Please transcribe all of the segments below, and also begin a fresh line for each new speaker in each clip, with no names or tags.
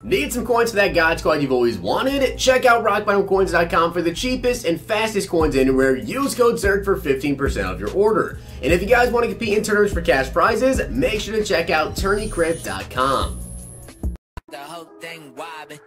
Need some coins for that God Squad you've always wanted? Check out rockbottomcoins.com for the cheapest and fastest coins anywhere. Use code Zirksee for 15% off your order. And if you guys want to compete in tournaments for cash prizes, make sure to check out tourneycrypt.com.
The whole thing wobbin'.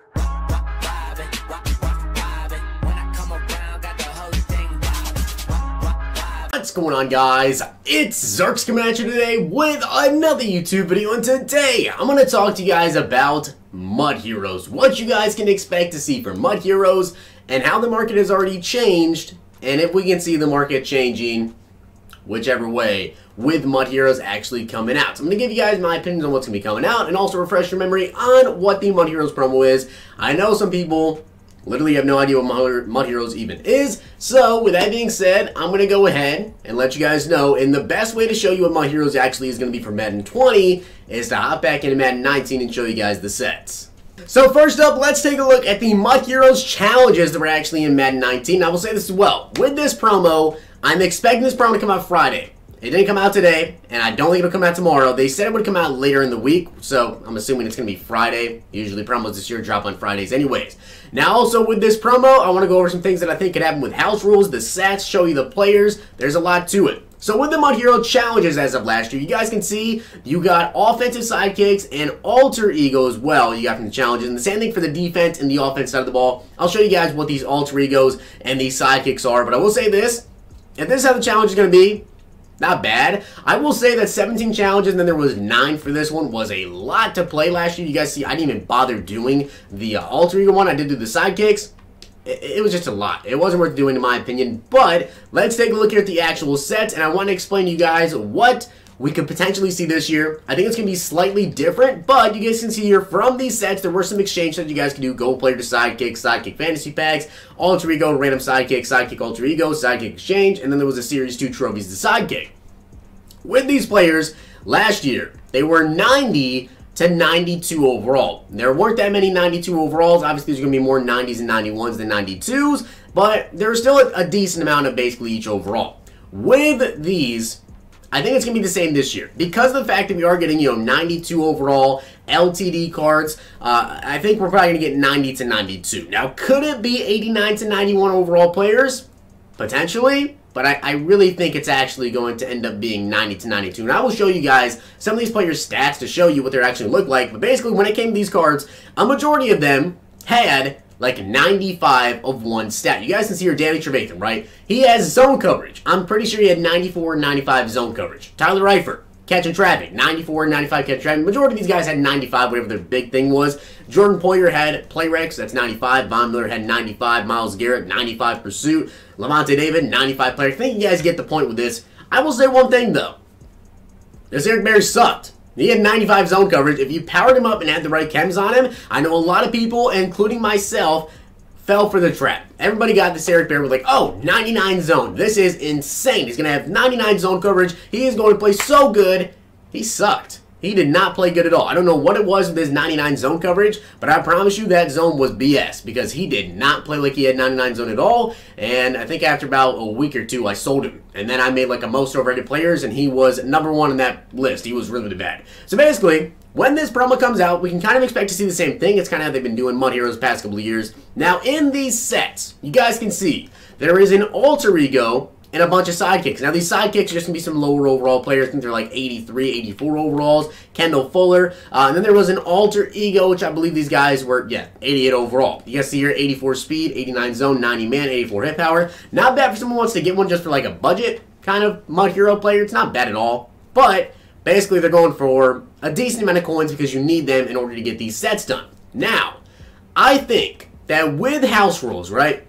What's going on, guys? It's Zirksee coming at you today with another YouTube video, and today I'm going to talk to you guys about Mud Heroes, what you guys can expect to see from Mud Heroes, and how the market has already changed, and if we can see the market changing whichever way with Mud Heroes actually coming out. So I'm going to give you guys my opinions on what's going to be coming out, and also refresh your memory on what the Mud Heroes promo is. I know some people literally have no idea what Mud Heroes even is. So with that being said, I'm going to go ahead and let you guys know. And the best way to show you what Mud Heroes actually is going to be for Madden 20 is to hop back into Madden 19 and show you guys the sets. So first up, let's take a look at the Mud Heroes challenges that were actually in Madden 19. I will say this as well. With this promo, I'm expecting this promo to come out Friday. It didn't come out today, and I don't think it'll come out tomorrow. They said it would come out later in the week, so I'm assuming it's going to be Friday. Usually promos this year drop on Fridays anyways. Now also with this promo, I want to go over some things that I think could happen with house rules, the sets, show you the players. There's a lot to it. So with the Mud Hero challenges as of last year, you guys can see you got offensive sidekicks and alter ego as well you got from the challenges. And the same thing for the defense and the offense side of the ball. I'll show you guys what these alter egos and these sidekicks are, but I will say this. If this is how the challenge is going to be, not bad. I will say that 17 challenges and then there was 9 for this one was a lot to play last year. You guys see I didn't even bother doing the alter ego one. I did do the sidekicks. It was just a lot. It wasn't worth doing in my opinion. But let's take a look here at the actual sets, and I want to explain to you guys what we could potentially see this year. I think it's going to be slightly different, but you guys can see here from these sets, there were some exchange sets you guys can do. Gold player to sidekick, sidekick fantasy packs, alter ego, random sidekick, sidekick alter ego, sidekick exchange, and then there was a series 2 trophies to sidekick. With these players, last year, they were 90 to 92 overall. There weren't that many 92 overalls. Obviously, there's going to be more 90s and 91s than 92s, but there's still a decent amount of basically each overall. With these, I think it's going to be the same this year. Because of the fact that we are getting, 92 overall LTD cards, I think we're probably going to get 90 to 92. Now, could it be 89 to 91 overall players? Potentially. But I really think it's actually going to end up being 90 to 92. And I will show you guys some of these players' stats to show you what they actually look like. But basically, when it came to these cards, a majority of them had like 95 of one stat. You guys can see here Danny Trevathan, right? He has zone coverage. I'm pretty sure he had 94 and 95 zone coverage. Tyler Eifert, catching traffic, 94 and 95 catching traffic. Majority of these guys had 95, whatever their big thing was. Jordan Poyer had play recs, that's 95. Von Miller had 95. Myles Garrett, 95 pursuit. Lavonte David, 95 player. I think you guys get the point with this. I will say one thing, though. This Eric Berry sucked. He had 95 zone coverage. If you powered him up and had the right chems on him, I know a lot of people, including myself, fell for the trap. Everybody got this Eric Berry with like, oh, 99 zone. This is insane. He's going to have 99 zone coverage. He is going to play so good. He sucked. He did not play good at all. I don't know what it was with his 99 zone coverage, but I promise you that zone was BS because he did not play like he had 99 zone at all. And I think after about a week or two, I sold him. And then I made like a most overrated players, and he was #1 on that list. He was really bad. So basically, when this promo comes out, we can kind of expect to see the same thing. It's kind of how they've been doing Mud Heroes the past couple of years. Now, in these sets, you guys can see there is an alter ego and a bunch of sidekicks. Now, these sidekicks are just going to be some lower overall players. I think they're like 83, 84 overalls. Kendall Fuller. And then there was an alter ego, which I believe these guys were, 88 overall. You guys see here, 84 speed, 89 zone, 90 man, 84 hit power. Not bad for someone who wants to get one just for like a budget kind of Mud Hero player. It's not bad at all. But basically, they're going for a decent amount of coins because you need them in order to get these sets done. Now, I think that with house rules, right?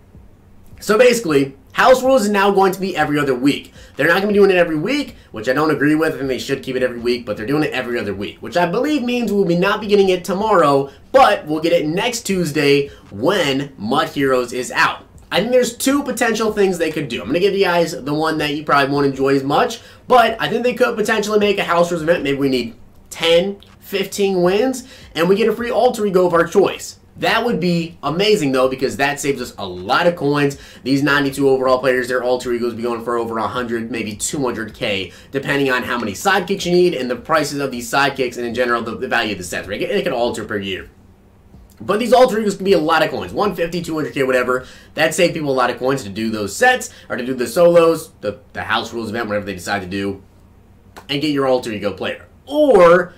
So basically, house rules is now going to be every other week. They're not going to be doing it every week, which I don't agree with. I think they should keep it every week, but they're doing it every other week, which I believe means we'll not be getting it tomorrow, but we'll get it next Tuesday when Mud Heroes is out. I think there's 2 potential things they could do. I'm going to give you guys the one that you probably won't enjoy as much, but I think they could potentially make a house rules event. Maybe we need 10, 15 wins, and we get a free alter ego of our choice. That would be amazing, though, because that saves us a lot of coins. These 92 overall players, their alter egos be going for over 100, maybe 200K, depending on how many sidekicks you need and the prices of these sidekicks and, in general, the value of the sets. Right? It can alter per year. But these alter egos can be a lot of coins, 150, 200k, whatever. That saved people a lot of coins to do those sets, or to do the solos, the house rules event, whatever they decide to do, and get your alter ego player. Or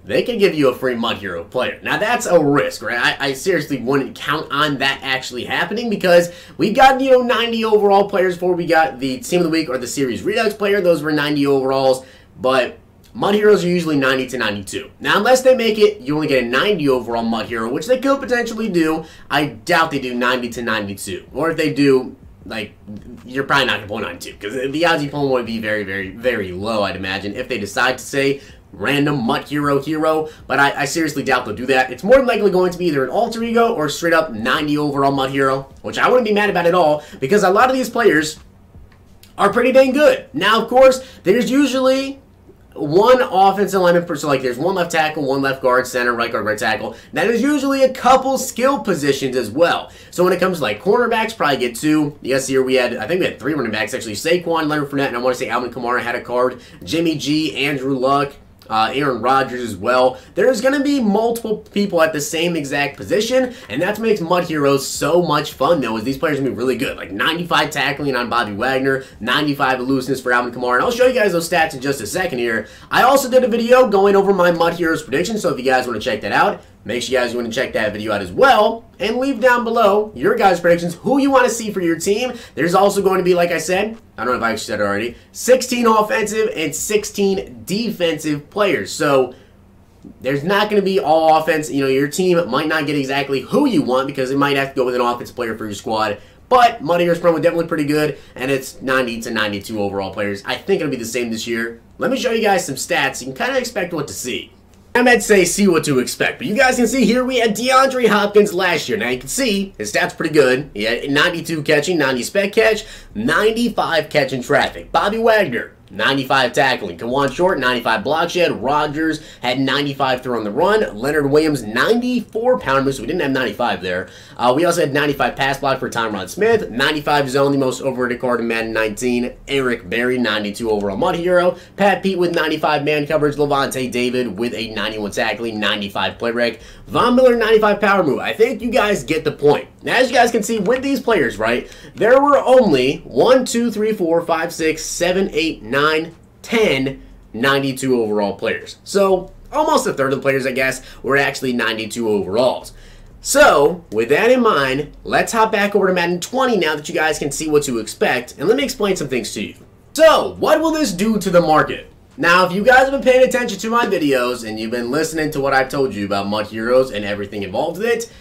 they can give you a free Mud Hero player. Now that's a risk, right? I seriously wouldn't count on that actually happening, because we got, 90 overall players before we got the Team of the Week or the Series Redux player. Those were 90 overalls, but Mud Heroes are usually 90 to 92. Now, unless they make it, you only get a 90 overall Mud Hero, which they could potentially do. I doubt they do 90 to 92. Or if they do, you're probably not going to pull 92, because the odds you pull would be very, very, very low, I'd imagine, if they decide to say random Mud Hero, but I seriously doubt they'll do that. It's more than likely going to be either an alter ego or straight up 90 overall Mud Hero, which I wouldn't be mad about at all, because a lot of these players are pretty dang good. Now, of course, there's usually one offensive lineman, so there's one left tackle, one left guard, center, right guard, right tackle. Now there's usually a couple skill positions as well. So when it comes to cornerbacks, probably get 2. You guys see here I think we had 3 running backs actually. Saquon, Leonard Fournette, and I want to say Alvin Kamara had a card. Jimmy G, Andrew Luck, Aaron Rodgers as well. There's going to be multiple people at the same exact position, and that makes Mud Heroes so much fun, though, is these players are going to be really good. 95 tackling on Bobby Wagner, 95 elusiveness for Alvin Kamara, and I'll show you guys those stats in just a second here. I also did a video going over my Mud Heroes predictions, so if you guys want to check that out, make sure you guys want to check that video out as well, and leave down below your guys' predictions, who you want to see for your team. There's also going to be, like I said, I don't know if I actually said it already, 16 offensive and 16 defensive players. So there's not going to be all offense. Your team might not get exactly who you want, because it might have to go with an offensive player for your squad. But Mud Heroes promo definitely pretty good, and it's 90 to 92 overall players. I think it'll be the same this year. Let me show you guys some stats. You can kind of expect what to see. I meant to say see what to expect, but you guys can see here we had DeAndre Hopkins last year. Now you can see his stats pretty good. He had 92 catching, 90 spec catch, 95 catching traffic. Bobby Wagner, 95 tackling. Kawan Short, 95 block shed. Rodgers had 95 throw on the run. Leonard Williams, 94 pound move, so we didn't have 95 there. We also had 95 pass block for Tyron Smith. 95 zone, the most overrated card in Madden 19. Eric Berry, 92 overall Mud Hero. Pat Pete with 95 man coverage. Levante David with a 91 tackling, 95 play rec. Von Miller, 95 power move. I think you guys get the point. Now, as you guys can see with these players, right, there were only 1, 2, 3, 4, 5, 6, 7, 8, 9, 10 92 overall players. So almost a third of the players, I guess, were actually 92 overalls. So with that in mind, let's hop back over to Madden 20 now that you guys can see what to expect, and let me explain some things to you. So what will this do to the market? Now, if you guys have been paying attention to my videos and you've been listening to what I've told you about Mud Heroes and everything involved with it,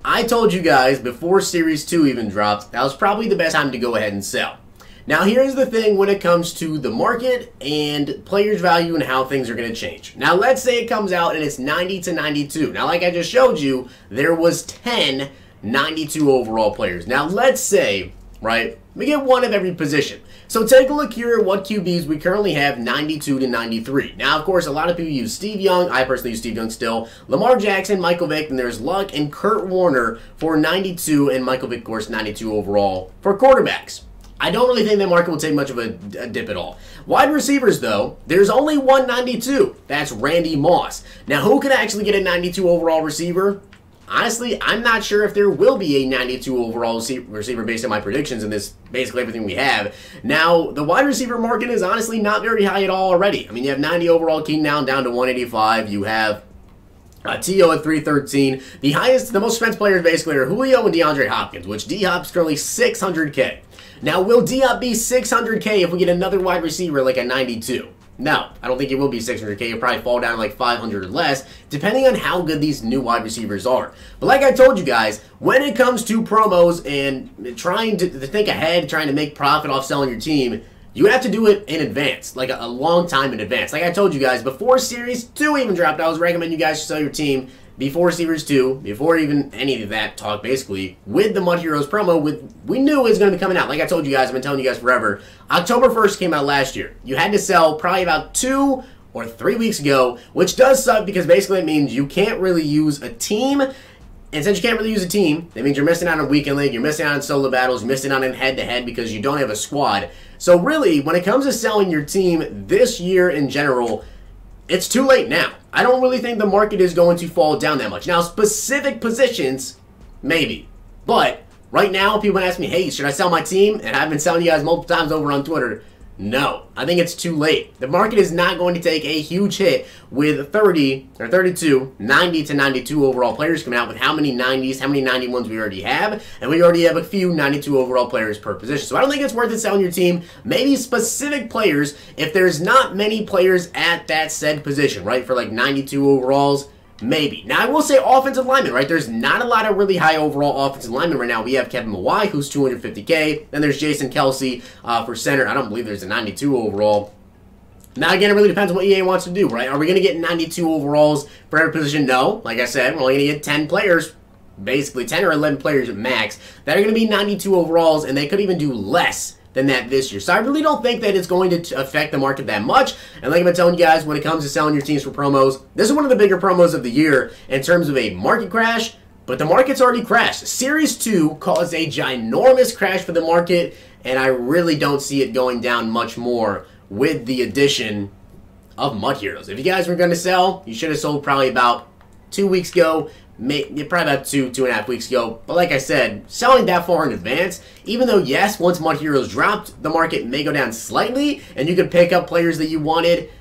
I told you guys before Series 2 even dropped, that was probably the best time to go ahead and sell. Now, here's the thing when it comes to the market and players' value and how things are going to change. Now, let's say it comes out and it's 90 to 92. Now, like I just showed you, there was 10 92 overall players. Now, let's say, right, we get one of every position. So take a look here at what QBs we currently have 92 to 93. Now, of course, a lot of people use Steve Young. I personally use Steve Young still. Lamar Jackson, Michael Vick, and there's Luck and Kurt Warner for 92, and Michael Vick, of course, 92 overall for quarterbacks. I don't really think that market will take much of a dip at all. Wide receivers, though, there's only one 92. That's Randy Moss. Now, who can actually get a 92 overall receiver? Honestly, I'm not sure if there will be a 92 overall receiver based on my predictions and this basically everything we have. Now, the wide receiver market is honestly not very high at all already. I mean, you have 90 overall Keenan Allen down to 185. You have T.O. at 313. The most expensive players basically are Julio and DeAndre Hopkins, which D-Hop's currently 600K. Now, will D-Hop be 600K if we get another wide receiver like a 92? No, I don't think it will be 600K. It'll probably fall down like 500 or less, depending on how good these new wide receivers are. But like I told you guys, when it comes to promos and trying to think ahead, trying to make profit off selling your team, you have to do it in advance, like a long time in advance. Like I told you guys, before Series 2 even dropped, I was recommending you guys sell your team before Series 2, before even any of that talk, basically, with the Mud Heroes promo, we knew it was going to be coming out. Like I told you guys, I've been telling you guys forever. October 1st came out last year. You had to sell probably about 2 or 3 weeks ago, which does suck because basically it means you can't really use a team. And since you can't really use a team, that means you're missing out on weekend league, you're missing out on solo battles, you're missing out on head-to-head because you don't have a squad. So really, when it comes to selling your team this year in general, it's too late now. I don't really think the market is going to fall down that much. Now, specific positions, maybe. But right now, people ask me, hey, should I sell my team? And I've been selling you guys multiple times over on Twitter. No, I think it's too late. The market is not going to take a huge hit with 30 or 32, 90 to 92 overall players coming out with how many 90s, how many 91s we already have, and we already have a few 92 overall players per position. So I don't think it's worth it selling your team. Maybe specific players if there's not many players at that said position, right? For like 92 overalls. Maybe. Now, I will say offensive lineman, right? There's not a lot of really high overall offensive linemen right now. We have Kevin Mawai, who's 250K. Then there's Jason Kelsey for center. I don't believe there's a 92 overall. Now, again, it really depends on what EA wants to do, right? Are we going to get 92 overalls for every position? No. Like I said, we're only going to get 10 players, basically 10 or 11 players at max, that are going to be 92 overalls, and they could even do less than that this year. So I really don't think that it's going to affect the market that much. And like I've been telling you guys, when it comes to selling your teams for promos, this is one of the bigger promos of the year in terms of a market crash, but the market's already crashed. Series 2 caused a ginormous crash for the market, and I really don't see it going down much more with the addition of Mud Heroes. If you guys were going to sell, you should have sold probably about 2 weeks ago. Probably about 2.5 weeks ago. But like I said, selling that far in advance, even though, yes, once Mud Heroes dropped, the market may go down slightly, and you could pick up players that you wanted,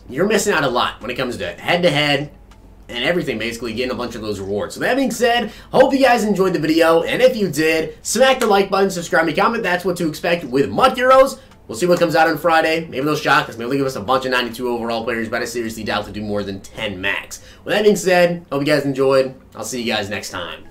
you're missing out a lot when it comes to head-to-head and everything, basically, getting a bunch of those rewards. So that being said, hope you guys enjoyed the video, and if you did, smack the like button, subscribe, and comment. That's what to expect with Mud Heroes. We'll see what comes out on Friday. Maybe they'll shock us. Maybe they'll give us a bunch of 92 overall players, but I seriously doubt they'll do more than 10 max. With that being said, hope you guys enjoyed. I'll see you guys next time.